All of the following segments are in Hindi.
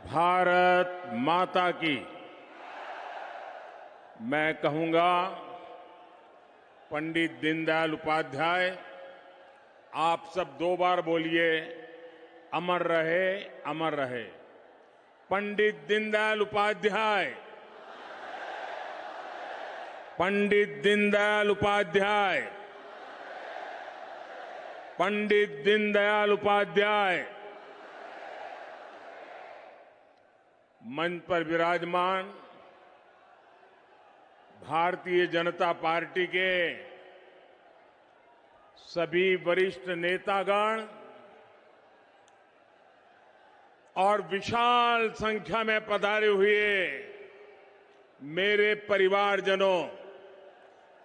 भारत माता की। मैं कहूंगा, पंडित दीनदयाल उपाध्याय, आप सब 2 बार बोलिए, अमर रहे, अमर रहे। पंडित दीनदयाल उपाध्याय, पंडित दीनदयाल उपाध्याय, पंडित दीनदयाल उपाध्याय। मंच पर विराजमान भारतीय जनता पार्टी के सभी वरिष्ठ नेतागण और विशाल संख्या में पधारे हुए मेरे परिवारजनों,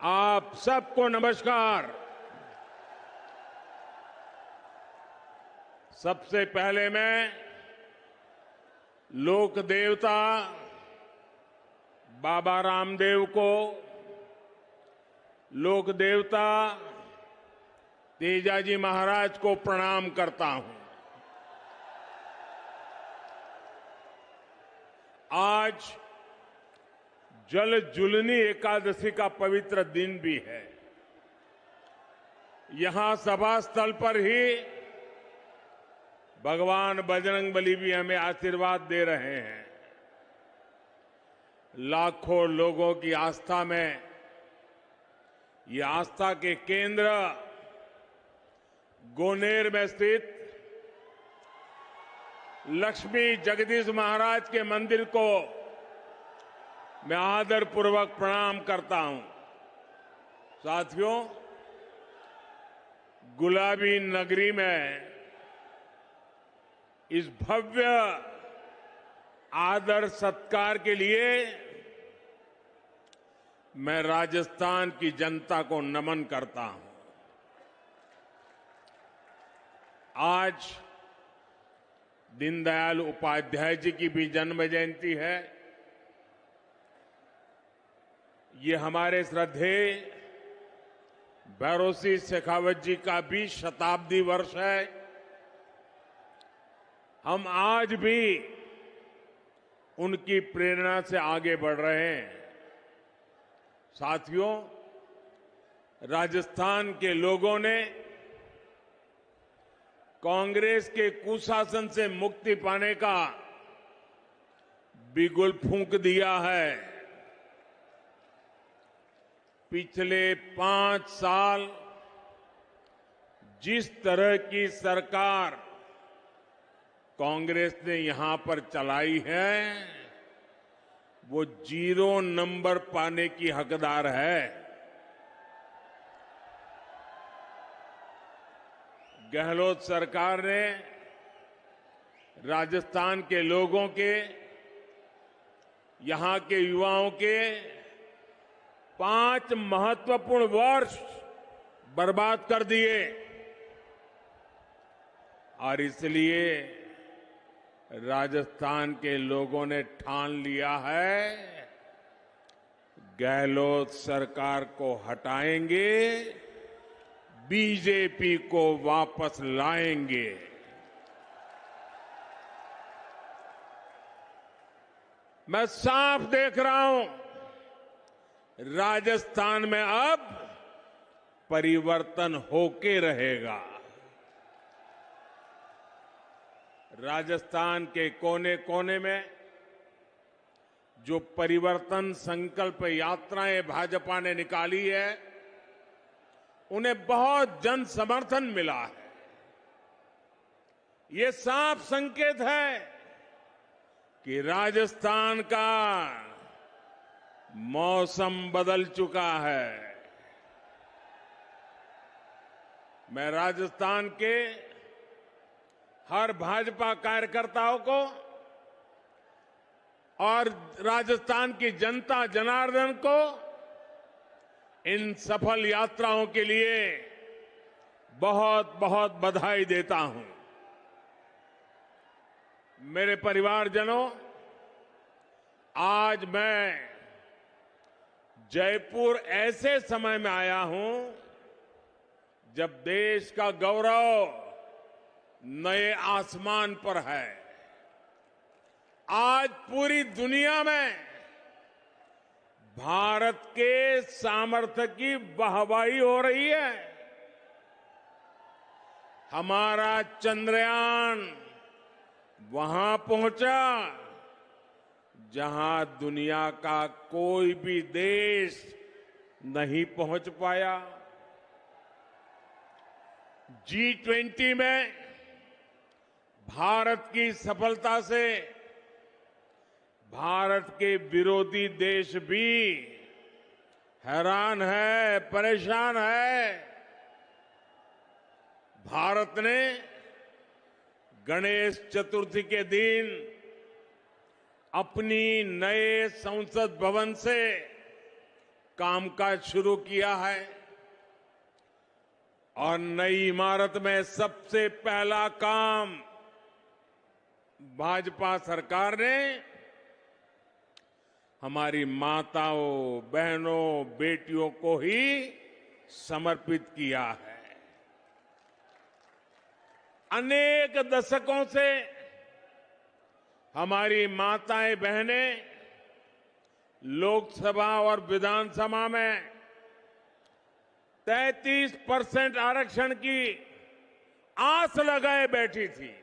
आप सबको नमस्कार। सबसे पहले मैं लोक देवता बाबा रामदेव को, लोक देवता तेजाजी महाराज को प्रणाम करता हूं। आज जल जुलनी एकादशी का पवित्र दिन भी है। यहां सभा स्थल पर ही भगवान बजरंगबली भी हमें आशीर्वाद दे रहे हैं। लाखों लोगों की आस्था में ये आस्था के केंद्र गोनेर में स्थित लक्ष्मी जगदीश महाराज के मंदिर को मैं आदरपूर्वक प्रणाम करता हूं। साथियों, गुलाबी नगरी में इस भव्य आदर सत्कार के लिए मैं राजस्थान की जनता को नमन करता हूं। आज दीनदयाल उपाध्याय जी की भी जन्म जयंती है। ये हमारे श्रद्धेय भैरों सिंह शेखावत जी का भी शताब्दी वर्ष है। हम आज भी उनकी प्रेरणा से आगे बढ़ रहे हैं। साथियों, राजस्थान के लोगों ने कांग्रेस के कुशासन से मुक्ति पाने का बिगुल फूंक दिया है। पिछले 5 साल जिस तरह की सरकार कांग्रेस ने यहां पर चलाई है, वो 0 नंबर पाने की हकदार है। गहलोत सरकार ने राजस्थान के लोगों के, यहां के युवाओं के 5 महत्वपूर्ण वर्ष बर्बाद कर दिए और इसलिए राजस्थान के लोगों ने ठान लिया है, गहलोत सरकार को हटाएंगे, बीजेपी को वापस लाएंगे। मैं साफ देख रहा हूं, राजस्थान में अब परिवर्तन होके रहेगा। राजस्थान के कोने कोने में जो परिवर्तन संकल्प यात्राएं भाजपा ने निकाली है, उन्हें बहुत जन समर्थन मिला है। ये साफ संकेत है कि राजस्थान का मौसम बदल चुका है। मैं राजस्थान के हर भाजपा कार्यकर्ताओं को और राजस्थान की जनता जनार्दन को इन सफल यात्राओं के लिए बहुत बहुत बधाई देता हूं। मेरे परिवारजनों, आज मैं जयपुर ऐसे समय में आया हूं जब देश का गौरव नए आसमान पर है। आज पूरी दुनिया में भारत के सामर्थ्य की वाहवाही हो रही है। हमारा चंद्रयान वहां पहुंचा जहां दुनिया का कोई भी देश नहीं पहुंच पाया। G20 में भारत की सफलता से भारत के विरोधी देश भी हैरान है, परेशान है। भारत ने गणेश चतुर्थी के दिन अपनी नए संसद भवन से कामकाज शुरू किया है और नई इमारत में सबसे पहला काम भाजपा सरकार ने हमारी माताओं, बहनों, बेटियों को ही समर्पित किया है। अनेक दशकों से हमारी माताएं, बहनें लोकसभा और विधानसभा में 33% आरक्षण की आस लगाए बैठी थी।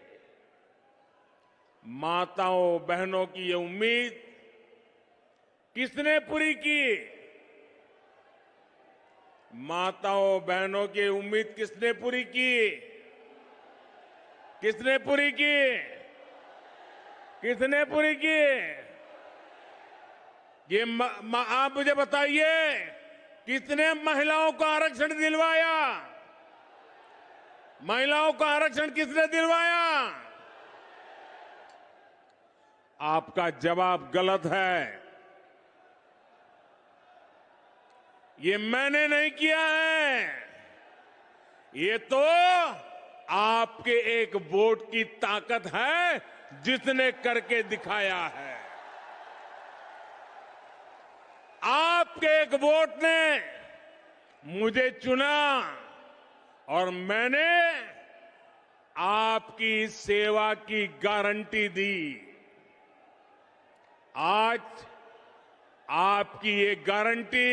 माताओं, बहनों की ये उम्मीद किसने पूरी की? माताओं, बहनों की उम्मीद किसने पूरी की? किसने पूरी की? किसने पूरी की? ये आप मुझे बताइए, कितने महिलाओं को आरक्षण दिलवाया? महिलाओं को आरक्षण किसने दिलवाया? आपका जवाब गलत है। ये मैंने नहीं किया है, ये तो आपके एक वोट की ताकत है जिसने करके दिखाया है। आपके एक वोट ने मुझे चुना और मैंने आपकी सेवा की गारंटी दी। आज आपकी ये गारंटी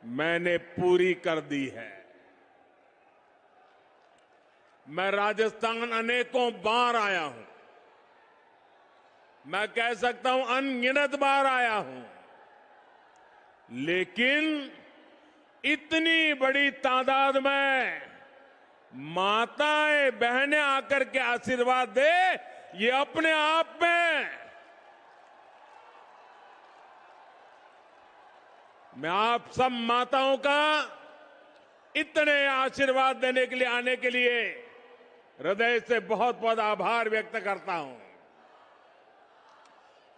मैंने पूरी कर दी है। मैं राजस्थान अनेकों बार आया हूं, मैं कह सकता हूं अनगिनत बार आया हूं, लेकिन इतनी बड़ी तादाद में माताएं, बहनें आकर के आशीर्वाद दे, ये अपने आप में मैं आप सब माताओं का इतने आशीर्वाद देने के लिए, आने के लिए हृदय से बहुत बहुत आभार व्यक्त करता हूं।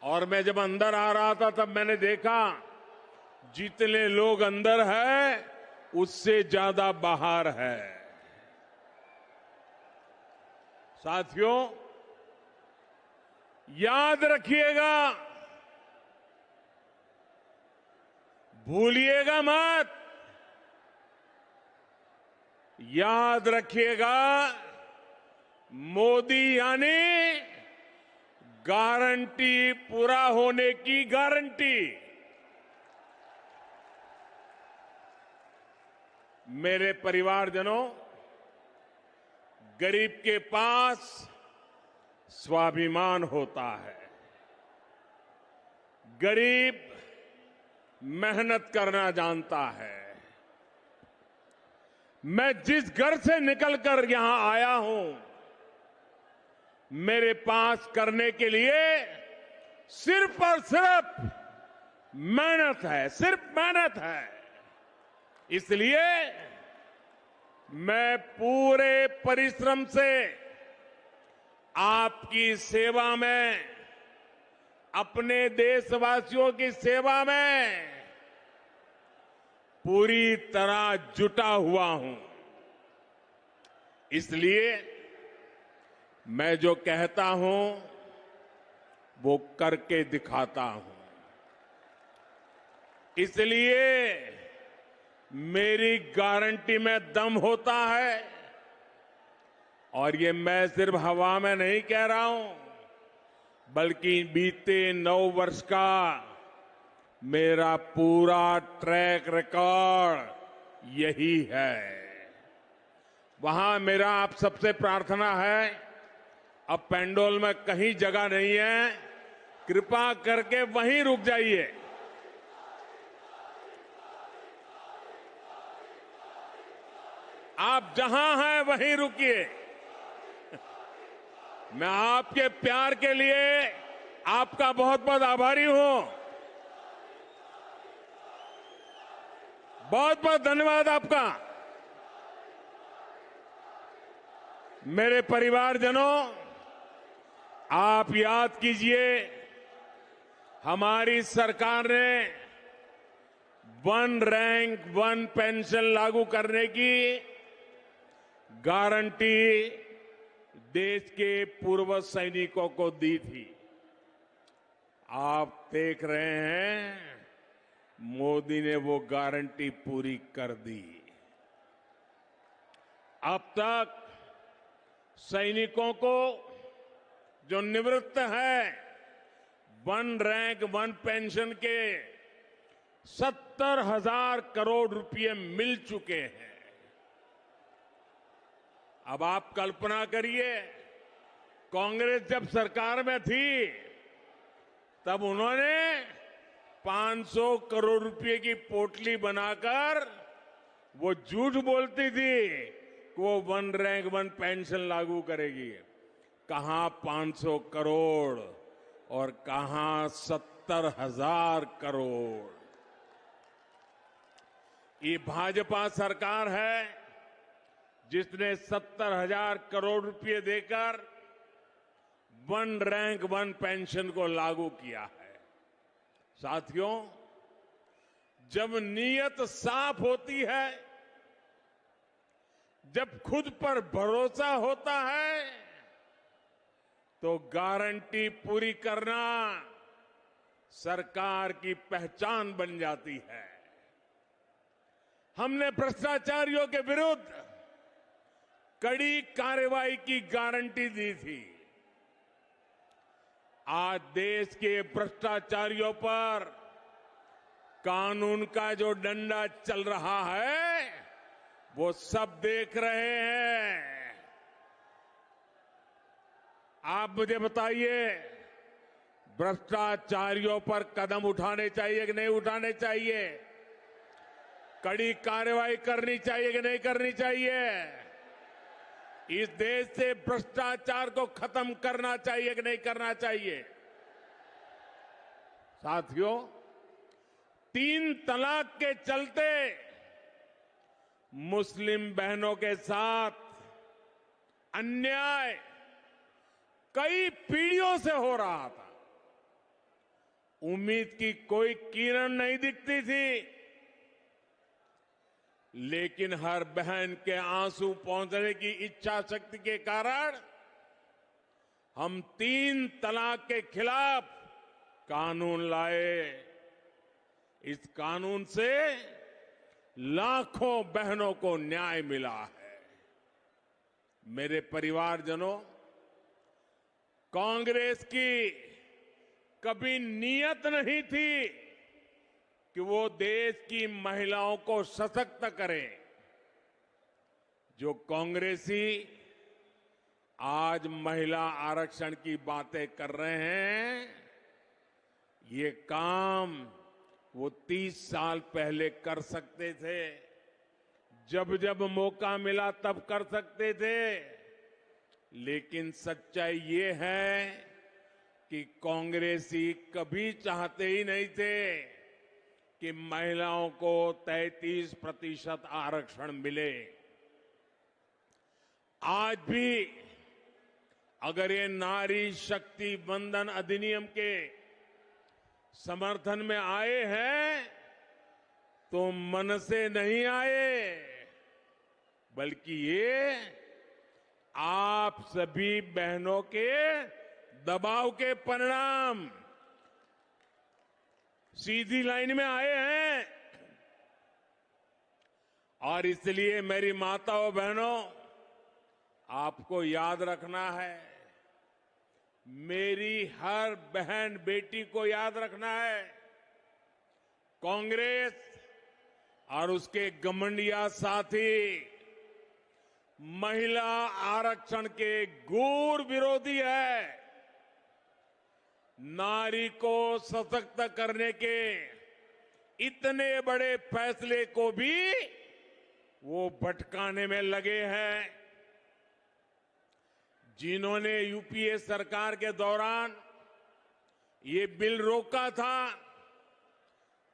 और मैं जब अंदर आ रहा था तब मैंने देखा जितने लोग अंदर है उससे ज्यादा बाहर है। साथियों, याद रखिएगा, भूलिएगा मत, याद रखिएगा, मोदी यानी गारंटी पूरा होने की गारंटी। मेरे परिवारजनों, गरीब के पास स्वाभिमान होता है। गरीब मेहनत करना जानता है। मैं जिस घर से निकलकर यहां आया हूं, मेरे पास करने के लिए सिर्फ और सिर्फ मेहनत है, सिर्फ मेहनत है। इसलिए मैं पूरे परिश्रम से आपकी सेवा में, अपने देशवासियों की सेवा में पूरी तरह जुटा हुआ हूं। इसलिए मैं जो कहता हूं वो करके दिखाता हूं। इसलिए मेरी गारंटी में दम होता है। और ये मैं सिर्फ हवा में नहीं कह रहा हूं, बल्कि बीते 9 वर्ष का मेरा पूरा ट्रैक रिकॉर्ड यही है। वहां मेरा आप सबसे प्रार्थना है, अब पेंडोल में कहीं जगह नहीं है, कृपा करके वहीं रुक जाइए। आप जहां हैं वहीं रुकिए। मैं आपके प्यार के लिए आपका बहुत बहुत आभारी हूं। बहुत बहुत धन्यवाद आपका। मेरे परिवारजनों, आप याद कीजिए, हमारी सरकार ने वन रैंक वन पेंशन लागू करने की गारंटी देश के पूर्व सैनिकों को दी थी। आप देख रहे हैं, मोदी ने वो गारंटी पूरी कर दी। अब तक सैनिकों को जो निवृत्त है वन रैंक वन पेंशन के 70,000 करोड़ रुपए मिल चुके हैं। अब आप कल्पना करिए, कांग्रेस जब सरकार में थी तब उन्होंने 500 करोड़ रुपए की पोटली बनाकर वो झूठ बोलती थी कि वो वन रैंक वन पेंशन लागू करेगी। कहां 500 करोड़ और कहां 70,000 करोड़। ये भाजपा सरकार है जिसने 70,000 करोड़ रुपए देकर वन रैंक वन पेंशन को लागू किया है। साथियों, जब नीयत साफ होती है, जब खुद पर भरोसा होता है, तो गारंटी पूरी करना सरकार की पहचान बन जाती है। हमने भ्रष्टाचारियों के विरुद्ध कड़ी कार्रवाई की गारंटी दी थी। आज देश के भ्रष्टाचारियों पर कानून का जो डंडा चल रहा है, वो सब देख रहे हैं। आप मुझे बताइए, भ्रष्टाचारियों पर कदम उठाने चाहिए कि नहीं उठाने चाहिए? कड़ी कार्रवाई करनी चाहिए कि नहीं करनी चाहिए? इस देश से भ्रष्टाचार को खत्म करना चाहिए कि नहीं करना चाहिए? साथियों, 3 तलाक के चलते मुस्लिम बहनों के साथ अन्याय कई पीढ़ियों से हो रहा था। उम्मीद की कोई किरण नहीं दिखती थी, लेकिन हर बहन के आंसू पहुंचने की इच्छा शक्ति के कारण हम 3 तलाक के खिलाफ कानून लाए। इस कानून से लाखों बहनों को न्याय मिला है। मेरे परिवारजनों, कांग्रेस की कभी नीयत नहीं थी कि वो देश की महिलाओं को सशक्त करे। जो कांग्रेसी आज महिला आरक्षण की बातें कर रहे हैं, ये काम वो 30 साल पहले कर सकते थे। जब जब मौका मिला तब कर सकते थे। लेकिन सच्चाई ये है कि कांग्रेसी कभी चाहते ही नहीं थे कि महिलाओं को 33% आरक्षण मिले। आज भी अगर ये नारी शक्ति वंदन अधिनियम के समर्थन में आए हैं, तो मन से नहीं आए, बल्कि ये आप सभी बहनों के दबाव के परिणाम सीधी लाइन में आए हैं। और इसलिए मेरी माताओं बहनों, आपको याद रखना है, मेरी हर बहन बेटी को याद रखना है। कांग्रेस और उसके घमंडिया साथी महिला आरक्षण के घोर विरोधी है। नारी को सशक्त करने के इतने बड़े फैसले को भी वो भटकाने में लगे हैं। जिन्होंने यूपीए सरकार के दौरान ये बिल रोका था,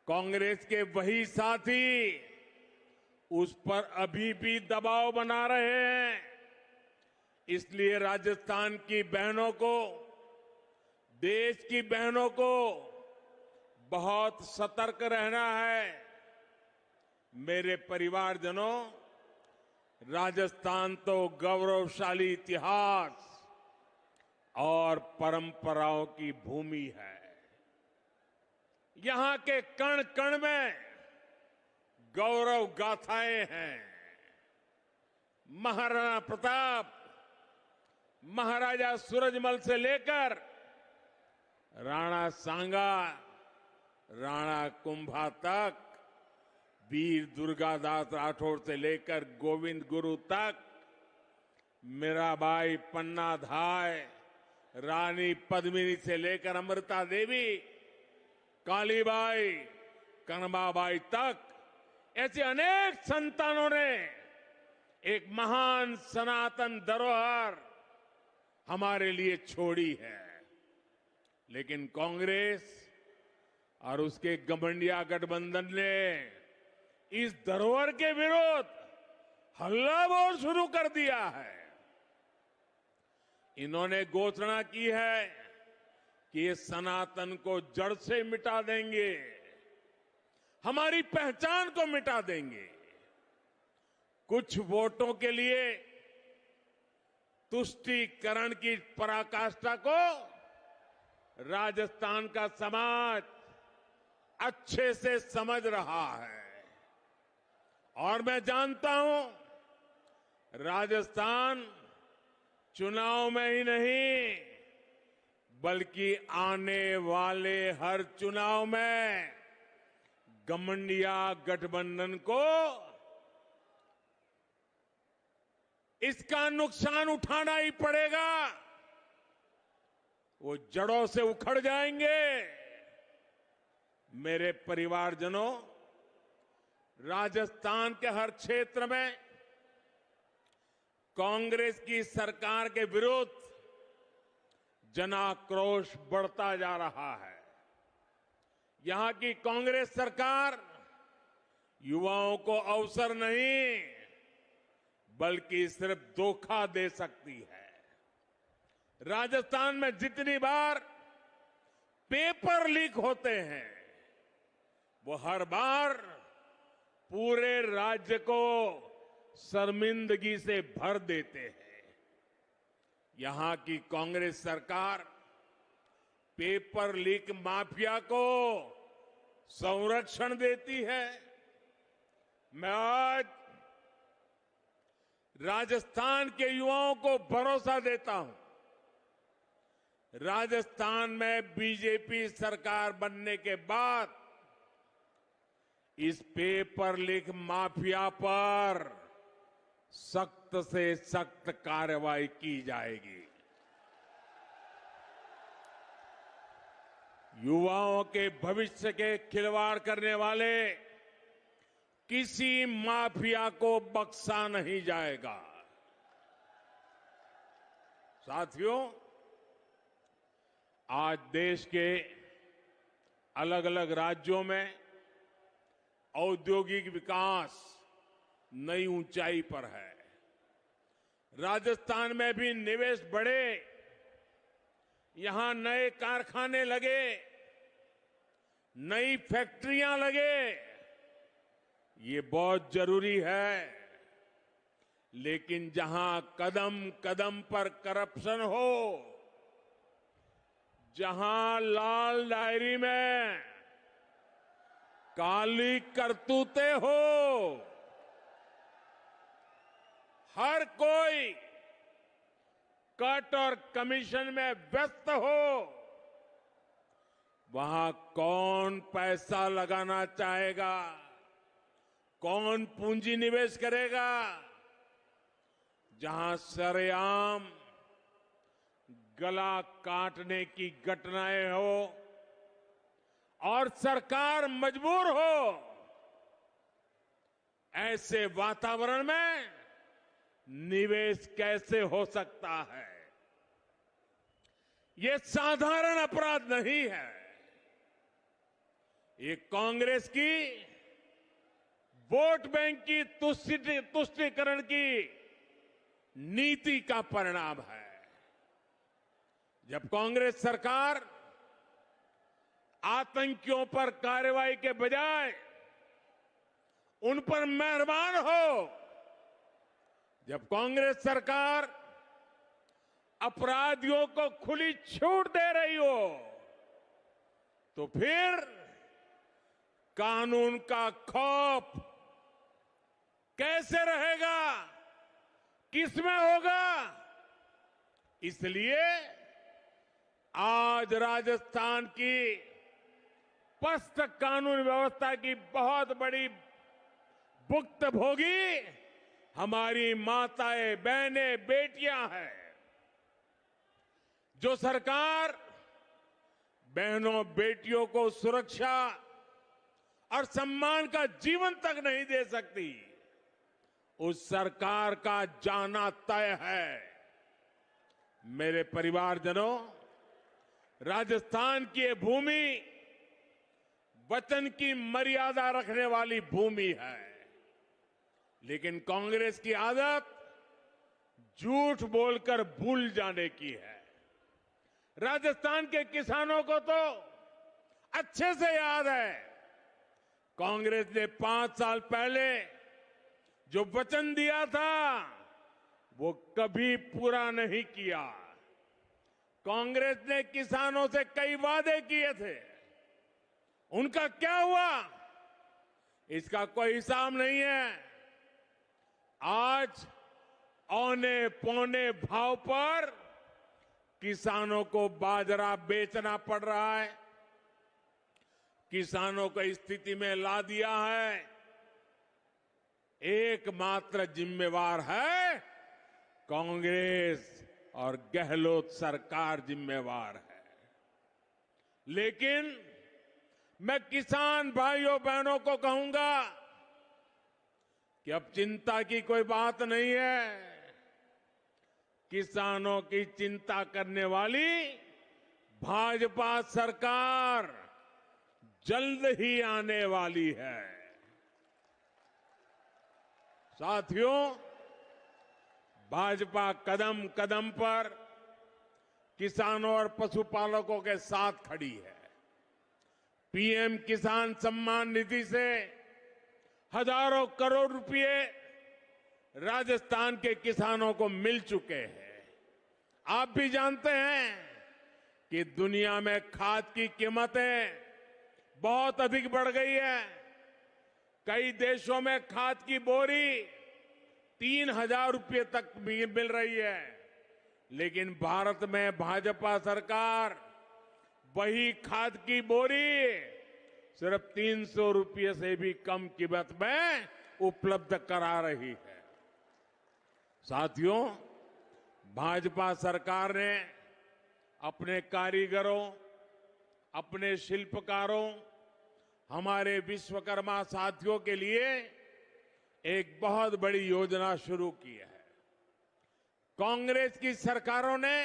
कांग्रेस के वही साथी उस पर अभी भी दबाव बना रहे हैं। इसलिए राजस्थान की बहनों को, देश की बहनों को बहुत सतर्क रहना है। मेरे परिवारजनों, राजस्थान तो गौरवशाली इतिहास और परंपराओं की भूमि है। यहां के कण कण में गौरव गाथाएं हैं। महाराणा प्रताप, महाराजा सूरजमल से लेकर राणा सांगा, राणा कुंभा तक, वीर दुर्गादास राठौर से लेकर गोविंद गुरु तक, मीराबाई, पन्ना धाय, रानी पद्मिनी से लेकर अमृता देवी, कालीबाई, कनबाबाई तक ऐसे अनेक संतानों ने एक महान सनातन धरोहर हमारे लिए छोड़ी है। लेकिन कांग्रेस और उसके घमंडिया गठबंधन ने इस धरोहर के विरोध हल्ला बोल शुरू कर दिया है। इन्होंने घोषणा की है कि ये सनातन को जड़ से मिटा देंगे, हमारी पहचान को मिटा देंगे। कुछ वोटों के लिए तुष्टीकरण की पराकाष्ठा को राजस्थान का समाज अच्छे से समझ रहा है। और मैं जानता हूं, राजस्थान चुनाव में ही नहीं बल्कि आने वाले हर चुनाव में घमंडिया गठबंधन को इसका नुकसान उठाना ही पड़ेगा। वो जड़ों से उखड़ जाएंगे। मेरे परिवारजनों, राजस्थान के हर क्षेत्र में कांग्रेस की सरकार के विरुद्ध जनाक्रोश बढ़ता जा रहा है। यहां की कांग्रेस सरकार युवाओं को अवसर नहीं बल्कि सिर्फ धोखा दे सकती है। राजस्थान में जितनी बार पेपर लीक होते हैं, वो हर बार पूरे राज्य को शर्मिंदगी से भर देते हैं। यहां की कांग्रेस सरकार पेपर लीक माफिया को संरक्षण देती है। मैं आज राजस्थान के युवाओं को भरोसा देता हूं, राजस्थान में बीजेपी सरकार बनने के बाद इस पेपर लीक माफिया पर सख्त से सख्त कार्रवाई की जाएगी। युवाओं के भविष्य के खिलवाड़ करने वाले किसी माफिया को बख्शा नहीं जाएगा। साथियों, आज देश के अलग अलग राज्यों में औद्योगिक विकास नई ऊंचाई पर है। राजस्थान में भी निवेश बढ़े, यहां नए कारखाने लगे, नई फैक्ट्रियां लगे, ये बहुत जरूरी है। लेकिन जहां कदम कदम पर करप्शन हो, जहां लाल डायरी में काली करतूतें हो, हर कोई कट और कमीशन में व्यस्त हो, वहां कौन पैसा लगाना चाहेगा, कौन पूंजी निवेश करेगा? जहां सरेआम गला काटने की घटनाएं हो और सरकार मजबूर हो, ऐसे वातावरण में निवेश कैसे हो सकता है? ये साधारण अपराध नहीं है। ये कांग्रेस की वोट बैंक की तुष्टीकरण की नीति का परिणाम है। जब कांग्रेस सरकार आतंकियों पर कार्रवाई के बजाय उन पर मेहरबान हो, जब कांग्रेस सरकार अपराधियों को खुली छूट दे रही हो, तो फिर कानून का खौफ कैसे रहेगा, किसमें होगा? इसलिए आज राजस्थान की पस्त कानून व्यवस्था की बहुत बड़ी भुक्तभोगी हमारी माताएं, बहनें, बेटियां हैं। जो सरकार बहनों, बेटियों को सुरक्षा और सम्मान का जीवन तक नहीं दे सकती, उस सरकार का जाना तय है। मेरे परिवारजनों, राजस्थान की ये भूमि वचन की मर्यादा रखने वाली भूमि है, लेकिन कांग्रेस की आदत झूठ बोलकर भूल जाने की है। राजस्थान के किसानों को तो अच्छे से याद है, कांग्रेस ने 5 साल पहले जो वचन दिया था वो कभी पूरा नहीं किया। कांग्रेस ने किसानों से कई वादे किए थे, उनका क्या हुआ इसका कोई हिसाब नहीं है। आज औने पौने भाव पर किसानों को बाजरा बेचना पड़ रहा है, किसानों को इस स्थिति में ला दिया है। एकमात्र जिम्मेवार है कांग्रेस और गहलोत सरकार जिम्मेवार है। लेकिन मैं किसान भाइयों बहनों को कहूंगा कि अब चिंता की कोई बात नहीं है। किसानों की चिंता करने वाली भाजपा सरकार जल्द ही आने वाली है। साथियों, भाजपा कदम कदम पर किसानों और पशुपालकों के साथ खड़ी है। पीएम किसान सम्मान निधि से हजारों करोड़ रुपए राजस्थान के किसानों को मिल चुके हैं। आप भी जानते हैं कि दुनिया में खाद की कीमतें बहुत अधिक बढ़ गई है। कई देशों में खाद की बोरी 3,000 रुपये तक मिल रही है, लेकिन भारत में भाजपा सरकार वही खाद की बोरी सिर्फ 300 रुपये से भी कम कीमत में उपलब्ध करा रही है। साथियों, भाजपा सरकार ने अपने कारीगरों, अपने शिल्पकारों, हमारे विश्वकर्मा साथियों के लिए एक बहुत बड़ी योजना शुरू की है। कांग्रेस की सरकारों ने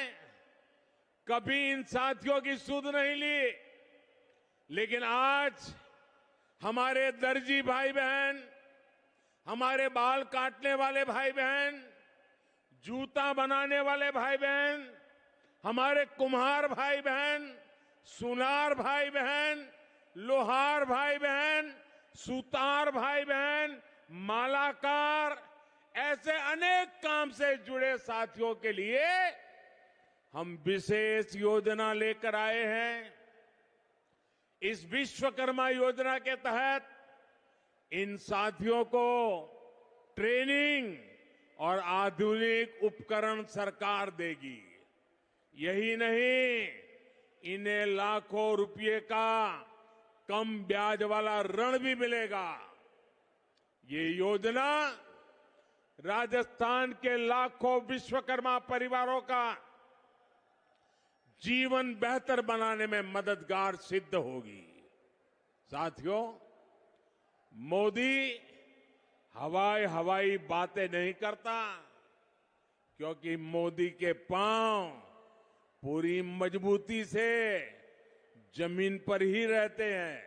कभी इन साथियों की सुध नहीं ली, लेकिन आज हमारे दर्जी भाई बहन, हमारे बाल काटने वाले भाई बहन, जूता बनाने वाले भाई बहन, हमारे कुम्हार भाई बहन, सुनार भाई बहन, लोहार भाई बहन, सुतार भाई बहन, मालाकार, ऐसे अनेक काम से जुड़े साथियों के लिए हम विशेष योजना लेकर आए हैं। इस विश्वकर्मा योजना के तहत इन साथियों को ट्रेनिंग, और आधुनिक उपकरण सरकार देगी। यही नहीं, इन्हें लाखों रुपए का कम ब्याज वाला ऋण भी मिलेगा। ये योजना राजस्थान के लाखों विश्वकर्मा परिवारों का जीवन बेहतर बनाने में मददगार सिद्ध होगी। साथियों, मोदी हवाई बातें नहीं करता, क्योंकि मोदी के पांव पूरी मजबूती से जमीन पर ही रहते हैं।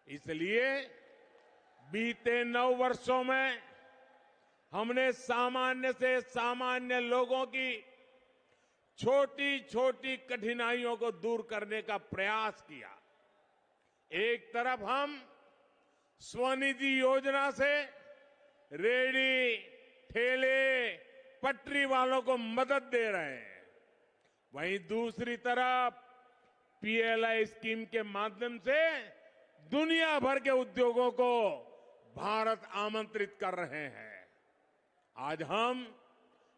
इसलिए बीते 9 वर्षों में हमने सामान्य से सामान्य लोगों की छोटी छोटी कठिनाइयों को दूर करने का प्रयास किया। एक तरफ हम स्वनिधि योजना से रेहड़ी, ठेले, पटरी वालों को मदद दे रहे हैं, वहीं दूसरी तरफ पीएलआई स्कीम के माध्यम से दुनिया भर के उद्योगों को भारत आमंत्रित कर रहे हैं। आज हम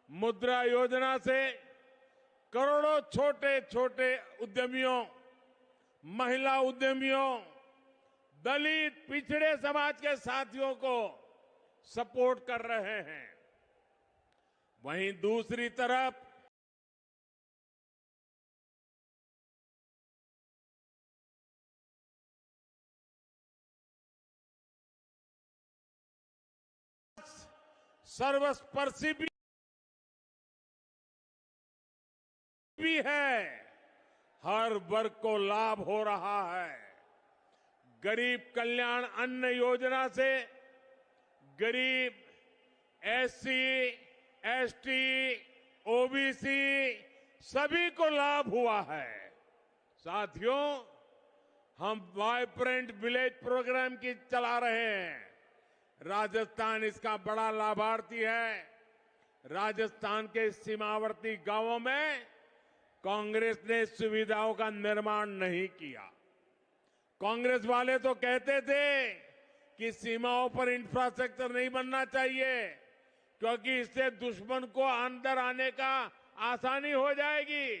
मुद्रा योजना से करोड़ों छोटे छोटे उद्यमियों, महिला उद्यमियों, दलित पिछड़े समाज के साथियों को सपोर्ट कर रहे हैं। वहीं दूसरी तरफ सर्वस्पर्शी भी है, हर वर्ग को लाभ हो रहा है। गरीब कल्याण अन्न योजना से गरीब, एससी, एसटी, ओबीसी सभी को लाभ हुआ है। साथियों, हम वाइब्रेंट विलेज प्रोग्राम की चला रहे हैं। राजस्थान इसका बड़ा लाभार्थी है। राजस्थान के सीमावर्ती गांवों में कांग्रेस ने सुविधाओं का निर्माण नहीं किया। कांग्रेस वाले तो कहते थे कि सीमाओं पर इंफ्रास्ट्रक्चर नहीं बनना चाहिए, क्योंकि इससे दुश्मन को अंदर आने का आसानी हो जाएगी।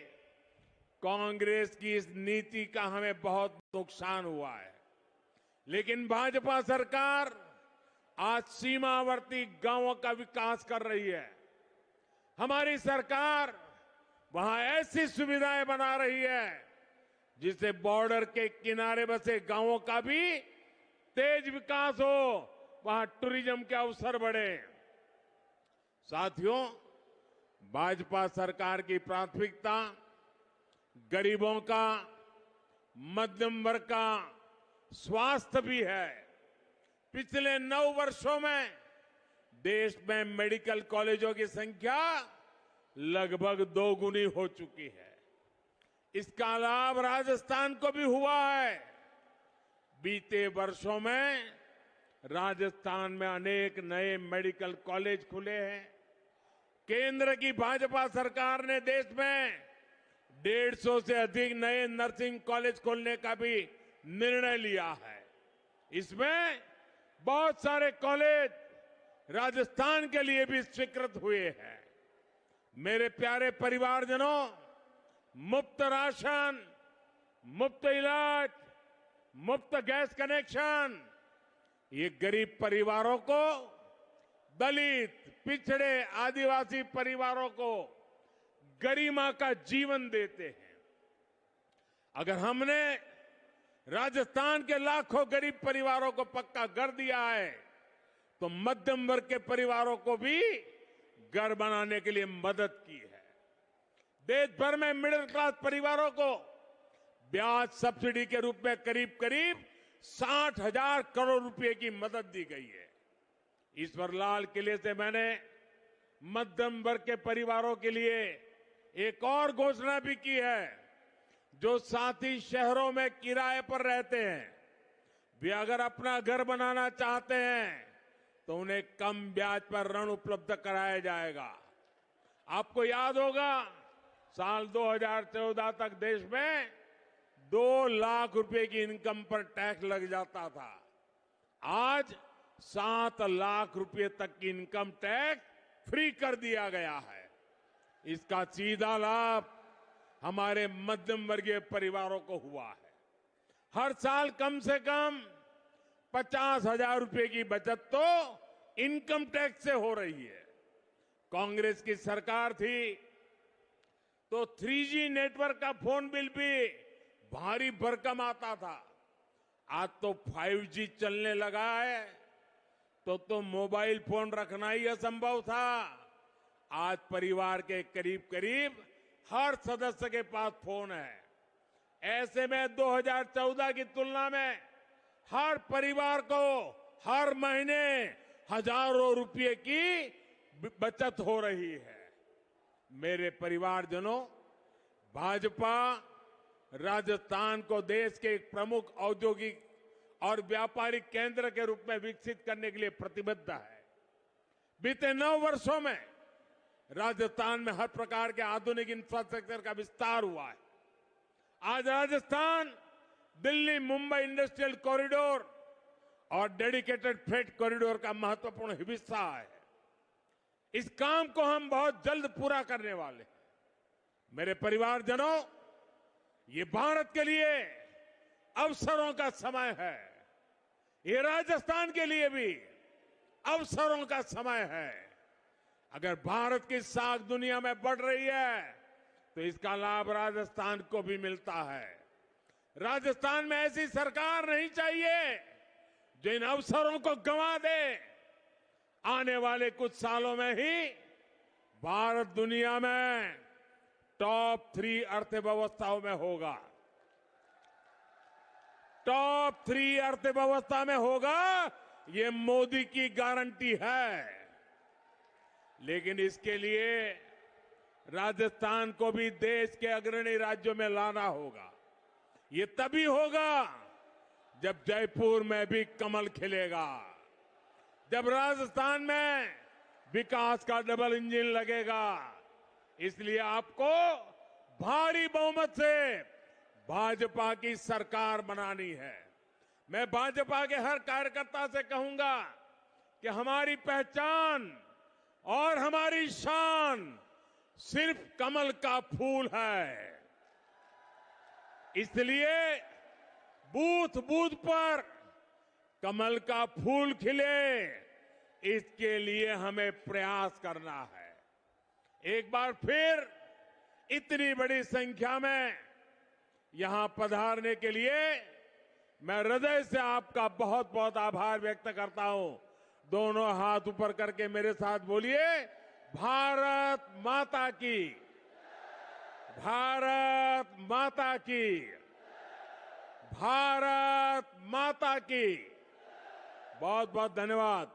कांग्रेस की इस नीति का हमें बहुत नुकसान हुआ है। लेकिन भाजपा सरकार आज सीमावर्ती गांवों का विकास कर रही है। हमारी सरकार वहां ऐसी सुविधाएं बना रही है जिससे बॉर्डर के किनारे बसे गांवों का भी तेज विकास हो, वहां टूरिज्म के अवसर बढ़े। साथियों, भाजपा सरकार की प्राथमिकता गरीबों का, मध्यम वर्ग का स्वास्थ्य भी है। पिछले 9 वर्षों में देश में मेडिकल कॉलेजों की संख्या लगभग 2 गुनी हो चुकी है। इसका लाभ राजस्थान को भी हुआ है। बीते वर्षों में राजस्थान में अनेक नए मेडिकल कॉलेज खुले हैं। केंद्र की भाजपा सरकार ने देश में 150 से अधिक नए नर्सिंग कॉलेज खोलने का भी निर्णय लिया है। इसमें बहुत सारे कॉलेज राजस्थान के लिए भी स्वीकृत हुए हैं। मेरे प्यारे परिवारजनों, मुफ्त राशन, मुफ्त इलाज, मुफ्त गैस कनेक्शन, ये गरीब परिवारों को, दलित, पिछड़े, आदिवासी परिवारों को गरिमा का जीवन देते हैं। अगर हमने राजस्थान के लाखों गरीब परिवारों को पक्का घर दिया है, तो मध्यम वर्ग के परिवारों को भी घर बनाने के लिए मदद की है। देश भर में मिडिल क्लास परिवारों को ब्याज सब्सिडी के रूप में करीब करीब 60,000 करोड़ रुपए की मदद दी गई है। ईश्वर लाल किले से मैंने मध्यम वर्ग के परिवारों के लिए एक और घोषणा भी की है। जो साथी शहरों में किराए पर रहते हैं, वे अगर अपना घर बनाना चाहते हैं तो उन्हें कम ब्याज पर ऋण उपलब्ध कराया जाएगा। आपको याद होगा, साल 2014 तक देश में 2 लाख रुपए की इनकम पर टैक्स लग जाता था। आज 7 लाख रुपए तक की इनकम टैक्स फ्री कर दिया गया है। इसका सीधा लाभ हमारे मध्यम वर्गीय परिवारों को हुआ है। हर साल कम से कम 50,000 रुपए की बचत तो इनकम टैक्स से हो रही है। कांग्रेस की सरकार थी तो 3G नेटवर्क का फोन बिल भी भारी भरकम आता था। आज तो 5G चलने लगा है तो मोबाइल फोन रखना ही असंभव था। आज परिवार के करीब करीब हर सदस्य के पास फोन है। ऐसे में 2014 की तुलना में हर परिवार को हर महीने हजारों रुपए की बचत हो रही है। मेरे परिवारजनों, भाजपा राजस्थान को देश के एक प्रमुख औद्योगिक और व्यापारिक केंद्र के रूप में विकसित करने के लिए प्रतिबद्ध है। बीते 9 वर्षों में राजस्थान में हर प्रकार के आधुनिक इंफ्रास्ट्रक्चर का विस्तार हुआ है। आज राजस्थान दिल्ली मुंबई इंडस्ट्रियल कॉरिडोर और डेडिकेटेड फ्रेट कॉरिडोर का महत्वपूर्ण हिस्सा है। इस काम को हम बहुत जल्द पूरा करने वाले हैं। मेरे परिवारजनों, ये भारत के लिए अवसरों का समय है। ये राजस्थान के लिए भी अवसरों का समय है। अगर भारत की साख दुनिया में बढ़ रही है तो इसका लाभ राजस्थान को भी मिलता है। राजस्थान में ऐसी सरकार नहीं चाहिए जो इन अवसरों को गंवा दे। आने वाले कुछ सालों में ही भारत दुनिया में टॉप 3 अर्थव्यवस्थाओं में होगा। टॉप 3 अर्थव्यवस्था में होगा, ये मोदी की गारंटी है। लेकिन इसके लिए राजस्थान को भी देश के अग्रणी राज्यों में लाना होगा। ये तभी होगा जब जयपुर में भी कमल खिलेगा, जब राजस्थान में विकास का डबल इंजन लगेगा। इसलिए आपको भारी बहुमत से भाजपा की सरकार बनानी है। मैं भाजपा के हर कार्यकर्ता से कहूंगा कि हमारी पहचान और हमारी शान सिर्फ कमल का फूल है। इसलिए बूथ बूथ पर कमल का फूल खिले, इसके लिए हमें प्रयास करना है। एक बार फिर इतनी बड़ी संख्या में यहां पधारने के लिए मैं हृदय से आपका बहुत बहुत आभार व्यक्त करता हूं। दोनों हाथ ऊपर करके मेरे साथ बोलिए, भारत माता की, भारत माता की, भारत माता की। बहुत बहुत धन्यवाद।